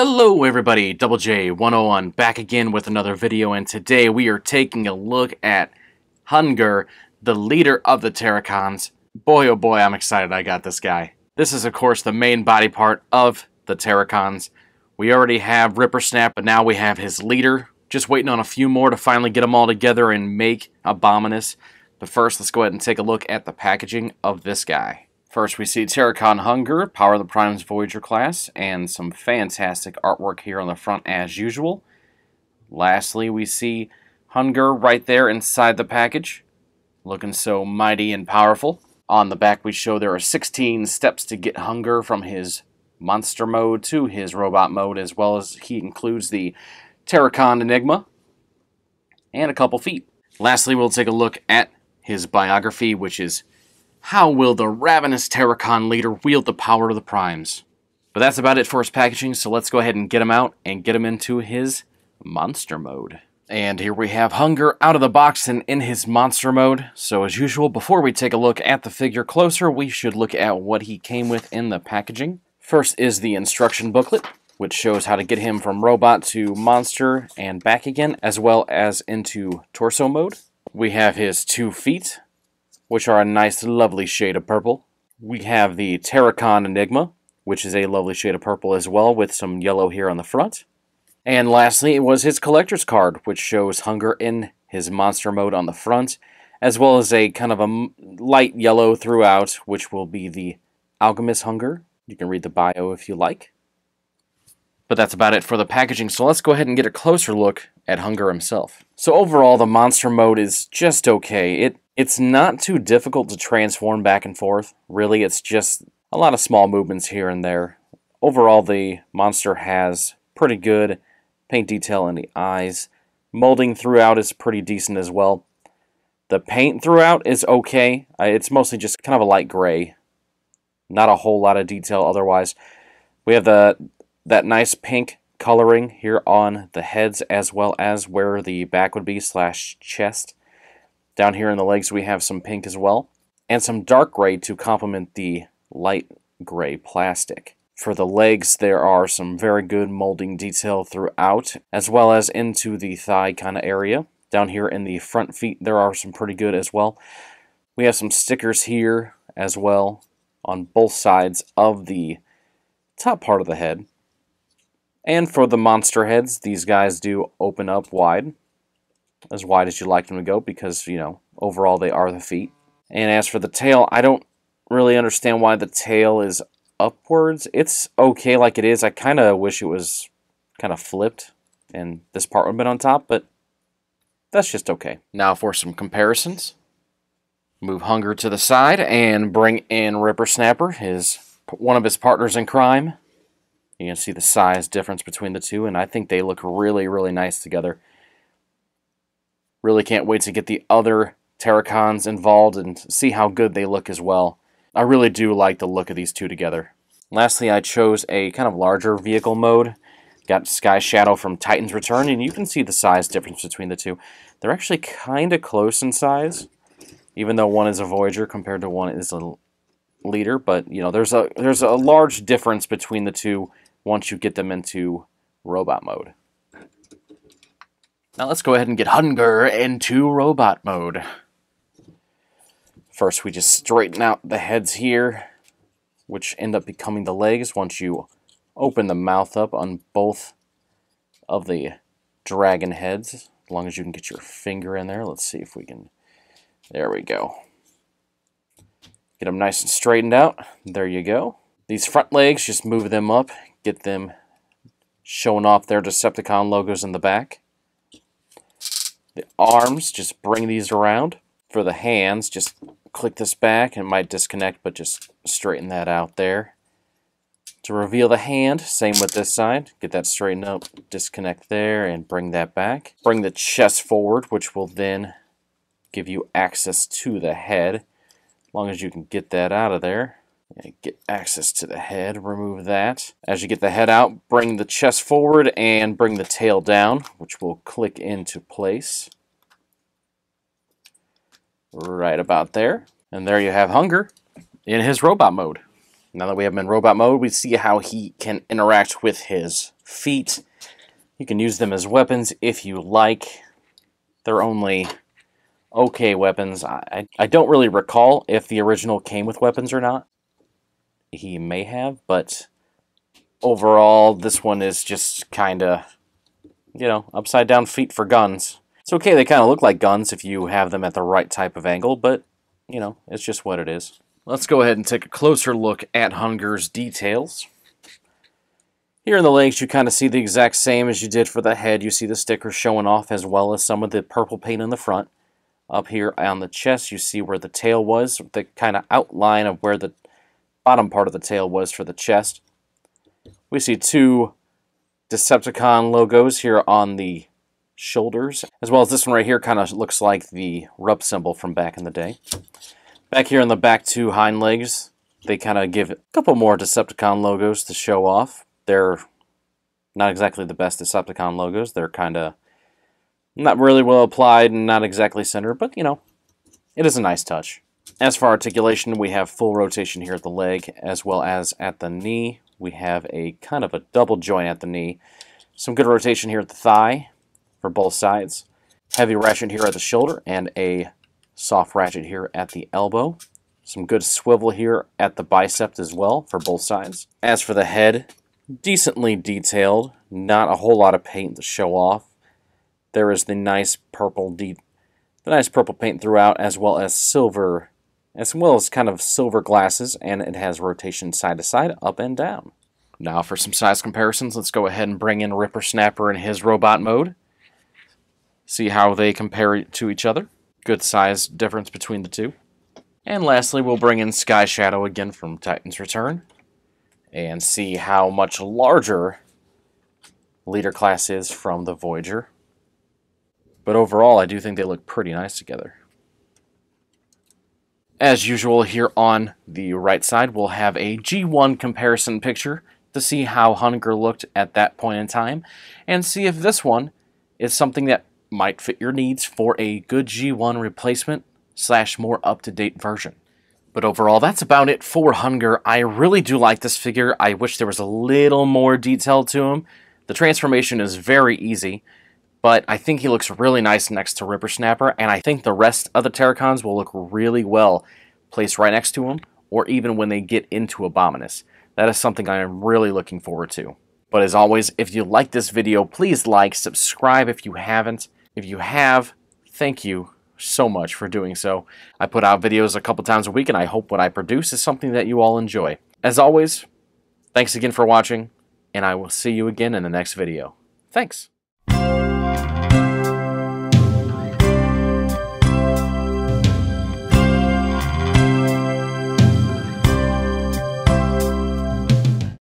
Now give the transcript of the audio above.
Hello everybody, Double J101 back again with another video, and today we are taking a look at Hun Gurrr, the leader of the Terracons. Boy oh boy, I'm excited I got this guy. This is of course the main body part of the Terracons. We already have Rippersnap, but now we have his leader. Just waiting on a few more to finally get them all together and make Abominus. But first, let's go ahead and take a look at the packaging of this guy. First, we see Terracon Hun Gurrr, Power of the Prime's Voyager class, and some fantastic artwork here on the front as usual. Lastly, we see Hun Gurrr right there inside the package, looking so mighty and powerful. On the back, we show there are 16 steps to get Hun Gurrr from his monster mode to his robot mode, as well as he includes the Terracon Enigma and a couple feet. Lastly, we'll take a look at his biography, which is how will the ravenous Terracon leader wield the power of the primes? But that's about it for his packaging, so let's go ahead and get him out and get him into his monster mode. And here we have Hun Gurrr out of the box and in his monster mode. So as usual, before we take a look at the figure closer, we should look at what he came with in the packaging. First is the instruction booklet, which shows how to get him from robot to monster and back again, as well as into torso mode. We have his 2 feet, which are a nice, lovely shade of purple. We have the Terracon Enigma, which is a lovely shade of purple as well, with some yellow here on the front. And lastly, it was his collector's card, which shows Hun Gurrr in his monster mode on the front, as well as a kind of a light yellow throughout, which will be the Alchemist Hun Gurrr. You can read the bio if you like. But that's about it for the packaging, so let's go ahead and get a closer look at Hun Gurrr himself. So overall, the monster mode is just okay. It's not too difficult to transform back and forth. Really, it's just a lot of small movements here and there. Overall, the monster has pretty good paint detail in the eyes. Molding throughout is pretty decent as well. The paint throughout is okay. It's mostly just kind of a light gray. Not a whole lot of detail otherwise. We have that nice pink coloring here on the heads, as well as where the back would be / chest. Down here in the legs we have some pink as well, and some dark gray to complement the light gray plastic. For the legs, there are some very good molding detail throughout, as well as into the thigh kind of area. Down here in the front feet, there are some pretty good as well. We have some stickers here as well on both sides of the top part of the head. And for the monster heads, these guys do open up wide as you like them to go, because, you know, overall they are the feet. And as for the tail, I don't really understand why the tail is upwards. It's okay like it is. I kind of wish it was kind of flipped and this part would have been on top, but that's just okay. Now for some comparisons. Move Hun Gurrr to the side and bring in Rippersnapper, one of his partners in crime. You can see the size difference between the two, and I think they look really, really nice together. Really can't wait to get the other Terracons involved and see how good they look as well. I really do like the look of these two together. Lastly, I chose a kind of larger vehicle mode. Got Sky Shadow from Titan's Return, and you can see the size difference between the two. They're actually kind of close in size, even though one is a Voyager compared to one is a leader. But you know, there's a large difference between the two once you get them into robot mode. Now let's go ahead and get Hun Gurrr into robot mode. First, we just straighten out the heads here, which end up becoming the legs once you open the mouth up on both of the dragon heads. As long as you can get your finger in there. Let's see if we can. There we go. Get them nice and straightened out. There you go. These front legs, just move them up. Get them showing off their Decepticon logos in the back. The arms, just bring these around. For the hands, just click this back. It might disconnect, but just straighten that out there. To reveal the hand, same with this side. Get that straightened up, disconnect there, and bring that back. Bring the chest forward, which will then give you access to the head. As long as you can get that out of there. Get access to the head, remove that. As you get the head out, bring the chest forward and bring the tail down, which will click into place. Right about there. And there you have Hun Gurrr in his robot mode. Now that we have him in robot mode, we see how he can interact with his feet. You can use them as weapons if you like. They're only okay weapons. I don't really recall if the original came with weapons or not. He may have, but overall, this one is just kind of, you know, upside down feet for guns. It's okay, they kind of look like guns if you have them at the right type of angle, but, you know, it's just what it is. Let's go ahead and take a closer look at Hun Gurr's details. Here in the legs, you kind of see the exact same as you did for the head. You see the stickers showing off as well as some of the purple paint in the front. Up here on the chest, you see where the tail was, the kind of outline of where the bottom part of the tail was for the chest. We see two Decepticon logos here on the shoulders, as well as this one right here kind of looks like the rub symbol from back in the day. Back here on the back two hind legs, they kind of give a couple more Decepticon logos to show off. They're not exactly the best Decepticon logos. They're kind of not really well applied and not exactly centered, but, you know, it is a nice touch. As for articulation, we have full rotation here at the leg as well as at the knee. We have a kind of a double joint at the knee. Some good rotation here at the thigh for both sides. Heavy ratchet here at the shoulder and a soft ratchet here at the elbow. Some good swivel here at the bicep as well for both sides. As for the head, decently detailed, not a whole lot of paint to show off. There is the nice purple paint throughout, as well as silver, as well as kind of silver glasses, and it has rotation side to side, up and down. Now for some size comparisons, let's go ahead and bring in Ripper Snapper in his robot mode. See how they compare to each other. Good size difference between the two. And lastly, we'll bring in Sky Shadow again from Titan's Return and see how much larger leader class is from the Voyager. But overall, I do think they look pretty nice together. As usual, here on the right side, we'll have a G1 comparison picture to see how Hun Gurrr looked at that point in time, and see if this one is something that might fit your needs for a good G1 replacement / more up-to-date version. But overall, that's about it for Hun Gurrr. I really do like this figure. I wish there was a little more detail to him. The transformation is very easy, but I think he looks really nice next to Ripper Snapper, and I think the rest of the Terracons will look really well placed right next to him, or even when they get into Abominus. That is something I am really looking forward to. But as always, if you like this video, please like, subscribe if you haven't. If you have, thank you so much for doing so. I put out videos a couple times a week, and I hope what I produce is something that you all enjoy. As always, thanks again for watching, and I will see you again in the next video. Thanks.